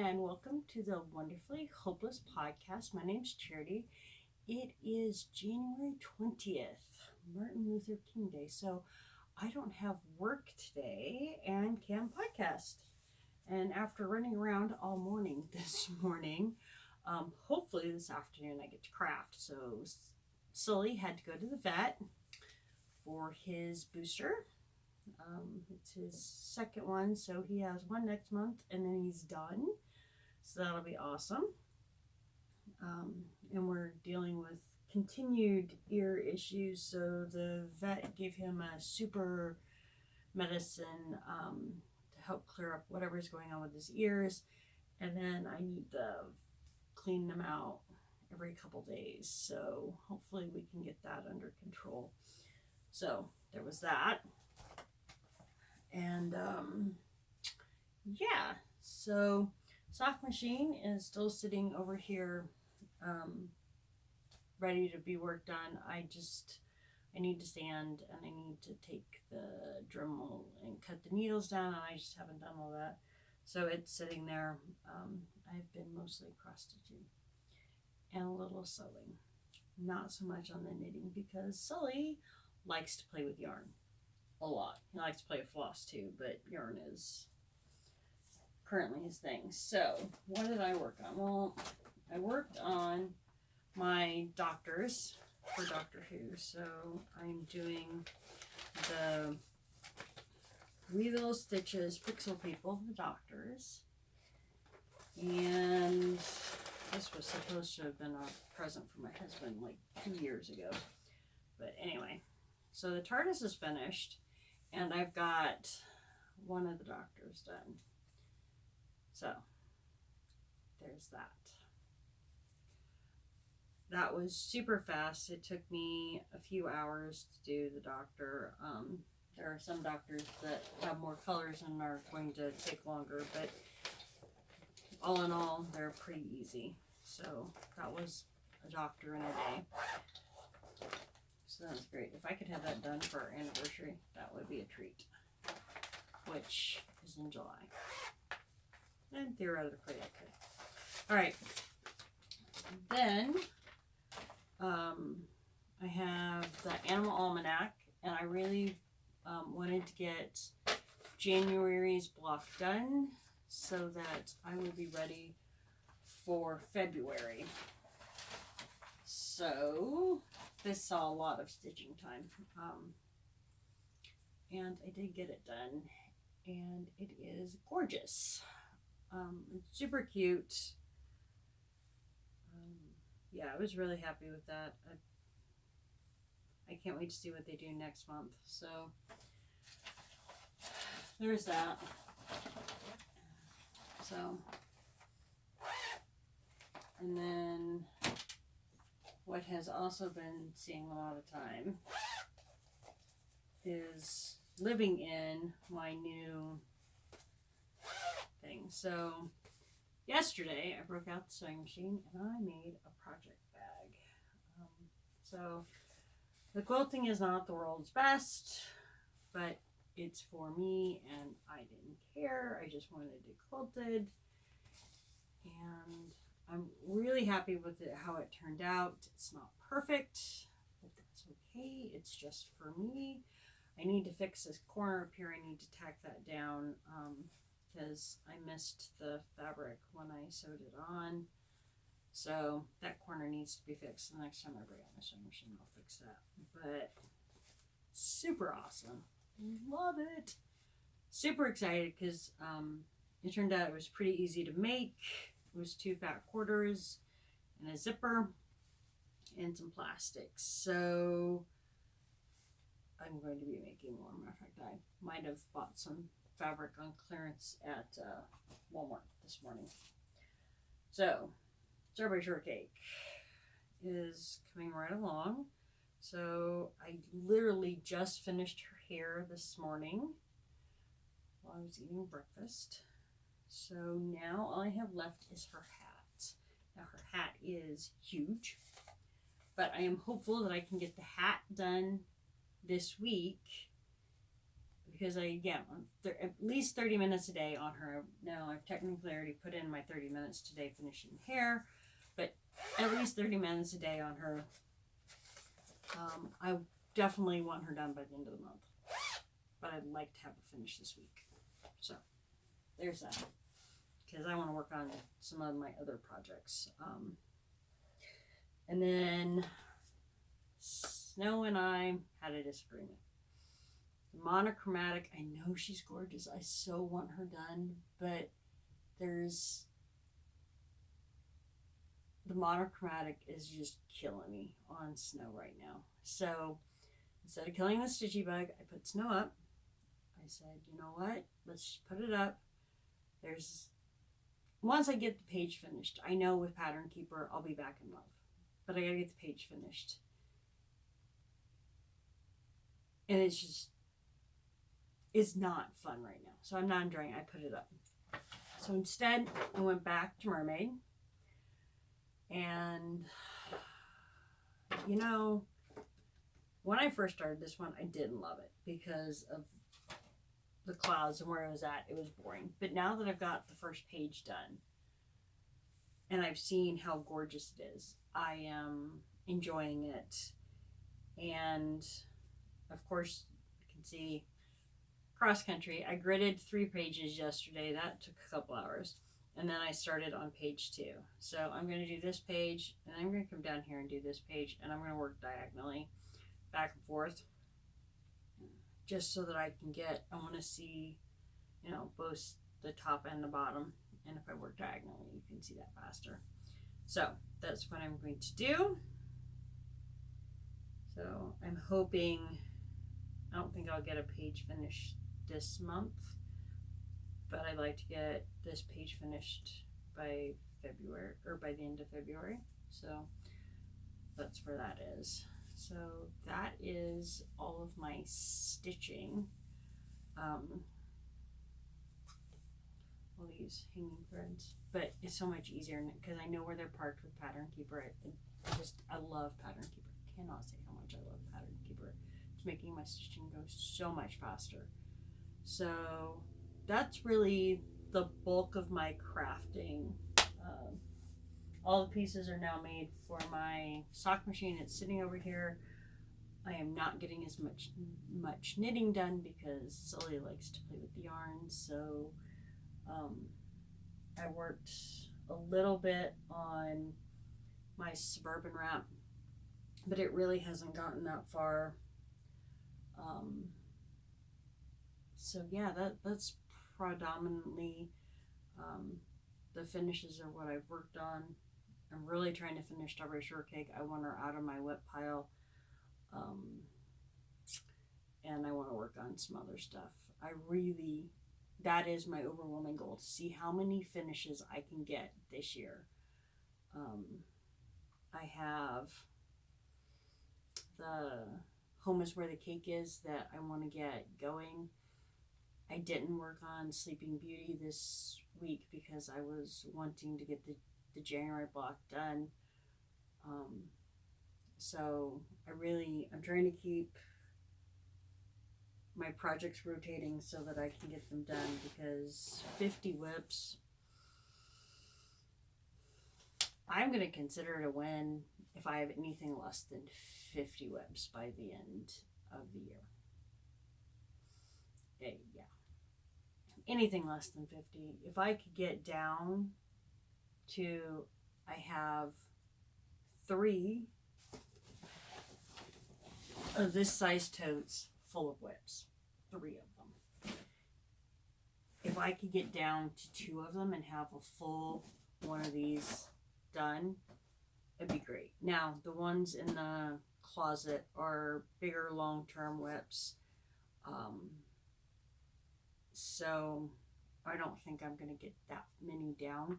and welcome to the Wonderfully Hopeless podcast. My name's Charity. It is January 20th, Martin Luther King Day, so I don't have work today and can podcast. And after running around all morning this morning, hopefully this afternoon I get to craft. So Sully had to go to the vet for his booster. It's his second one, so he has one next month and then he's done. So that'll be awesome. And we're dealing with continued ear issues, so the vet gave him a super medicine to help clear up whatever's going on with his ears. And then I need to clean them out every couple days, so hopefully we can get that under control. So there was that. And yeah, so sock machine is still sitting over here, ready to be worked on. I need to sand and I need to take the Dremel and cut the needles down, and I just haven't done all that. So it's sitting there. I've been mostly cross stitching and a little sewing, not so much on the knitting because Sully likes to play with yarn a lot. He likes to play with floss too, but yarn is currently his thing. So what did I work on? Well, I worked on my doctors for Doctor Who. So I'm doing the Wee Little Stitches Pixel People, the doctors. And this was supposed to have been a present for my husband like 2 years ago. But anyway, so the TARDIS is finished. And I've got one of the doctors done. So, there's that. That was super fast. It took me a few hours to do the doctor. There are some doctors that have more colors and are going to take longer, but all in all, they're pretty easy. So, that was a doctor in a day. So that's great. If I could have that done for our anniversary, that would be a treat. Which is in July. And theoretically I could. Alright. Then I have the Animal Almanac, and I really wanted to get January's block done so that I would be ready for February. So this saw a lot of stitching time, and I did get it done, and it is gorgeous. It's super cute. Yeah, I was really happy with that. I can't wait to see what they do next month. So there's that. So, and then what has also been seeing a lot of time is living in my new thing. So yesterday I broke out the sewing machine and I made a project bag. So the quilting is not the world's best, but it's for me and I didn't care. I just wanted it quilted, and I'm really happy with it, how it turned out. It's not perfect, but that's okay. It's just for me. I need to fix this corner up here. I need to tack that down because I missed the fabric when I sewed it on. So that corner needs to be fixed. The next time I bring out my sewing machine, I'll fix that. But super awesome. Love it. Super excited because it turned out it was pretty easy to make. It was 2 fat quarters and a zipper and some plastics. So I'm going to be making more. Matter of fact, I might have bought some fabric on clearance at Walmart this morning. So strawberry shortcake is coming right along. So I literally just finished her hair this morning while I was eating breakfast. So now all I have left is her hat. Now her hat is huge, but I am hopeful that I can get the hat done this week because at least 30 minutes a day on her. Now, I've technically already put in my 30 minutes today finishing hair, but at least 30 minutes a day on her. I definitely want her done by the end of the month, but I'd like to have it finished this week. So there's that, because I want to work on some of my other projects. And then Snow and I had a disagreement. Monochromatic, I know she's gorgeous. I so want her done, but the monochromatic is just killing me on Snow right now. So instead of killing the stitchy bug, I put Snow up. I said, you know what? Let's just put it up. Once I get the page finished, I know with Pattern Keeper, I'll be back in love. But I gotta get the page finished. And it's not fun right now. So I'm not enjoying it. I put it up. So instead, I went back to Mermaid. And, you know, when I first started this one, I didn't love it because of the clouds and where it was at. It was boring. But now that I've got the first page done and I've seen how gorgeous it is, I am enjoying it. And, of course, you can see cross country. I gridded 3 pages yesterday. That took a couple hours. And then I started on page 2. So I'm going to do this page, and I'm going to come down here and do this page, and I'm going to work diagonally back and forth just so that I want to see, you know, both the top and the bottom. And if I work diagonally, you can see that faster. So that's what I'm going to do. So I'm hoping, I don't think I'll get a page finished this month, but I'd like to get this page finished by February, or by the end of February. So that's where that is. So that is all of my stitching. All these hanging threads, but it's so much easier because I know where they're parked with Pattern Keeper. I love Pattern Keeper. I cannot say how much I love Pattern Keeper. It's making my stitching go so much faster. So that's really the bulk of my crafting. All the pieces are now made for my sock machine. It's sitting over here. I am not getting as much knitting done because Sully likes to play with the yarn. So I worked a little bit on my suburban wrap, but it really hasn't gotten that far. So yeah, that's predominantly the finishes are what I've worked on. I'm really trying to finish Strawberry Shortcake. I want her out of my whip pile. And I want to work on some other stuff. That is my overwhelming goal, to see how many finishes I can get this year. I have the Home is Where the Cake Is that I want to get going. I didn't work on Sleeping Beauty this week because I was wanting to get the January block done. So I'm trying to keep my projects rotating so that I can get them done, because 50 whips, I'm going to consider it a win if I have anything less than 50 whips by the end of the year. Yeah. Anything less than 50. If I could get down to, I have 3 of this size totes full of whips. 3 of them. If I could get down to 2 of them and have a full one of these done, it'd be great. Now, the ones in the closet are bigger long-term whips. So I don't think I'm going to get that many down,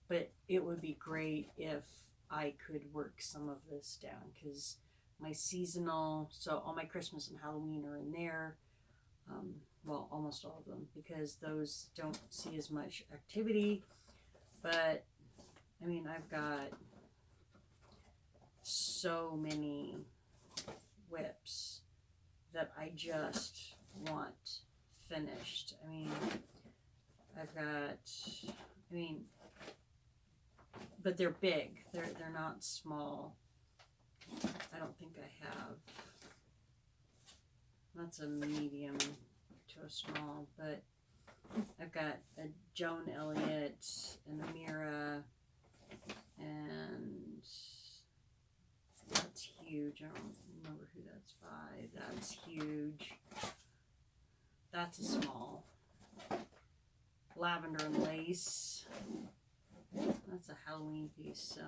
but it would be great if I could work some of this down, because my seasonal, so all my Christmas and Halloween are in there. Well, almost all of them, because those don't see as much activity. But I mean, I've got so many whips that I just want finished. I mean, I've got, I mean, but they're big. They're not small. I don't think I have. That's a medium to a small, but I've got a Joan Elliott, an Amira, and that's huge. I don't remember who that's by. That's huge. That's a small. Lavender and Lace. That's a Halloween piece.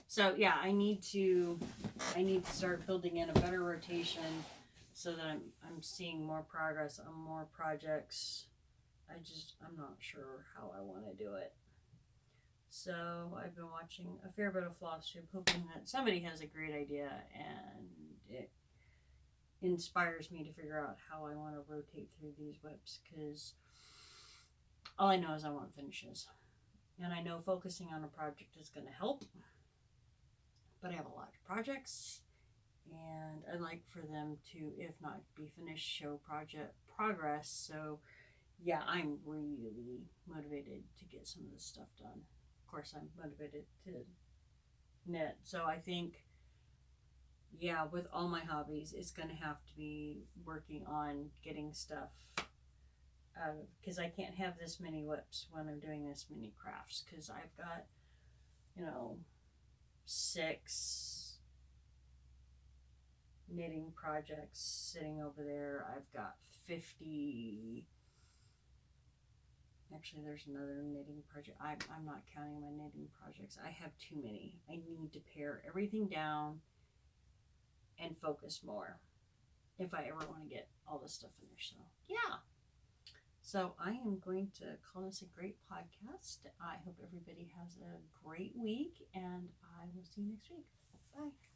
So yeah, I need to start building in a better rotation so that I'm seeing more progress on more projects. I'm not sure how I want to do it. So I've been watching a fair bit of Floss Tube, hoping that somebody has a great idea and it inspires me to figure out how I want to rotate through these whips, because all I know is I want finishes. And I know focusing on a project is going to help, but I have a lot of projects, and I'd like for them to, if not be finished, show project progress. So yeah, I'm really motivated to get some of this stuff done. Of course, I'm motivated to knit. So I think, yeah, with all my hobbies, it's going to have to be working on getting stuff out of, because I can't have this many whips when I'm doing this many crafts, because I've got, 6 knitting projects sitting over there. I've got 50. Actually, there's another knitting project. I'm not counting my knitting projects. I have too many. I need to pare everything down and focus more if I ever want to get all this stuff finished. So yeah. So I am going to call this a great podcast. I hope everybody has a great week, and I will see you next week. Bye.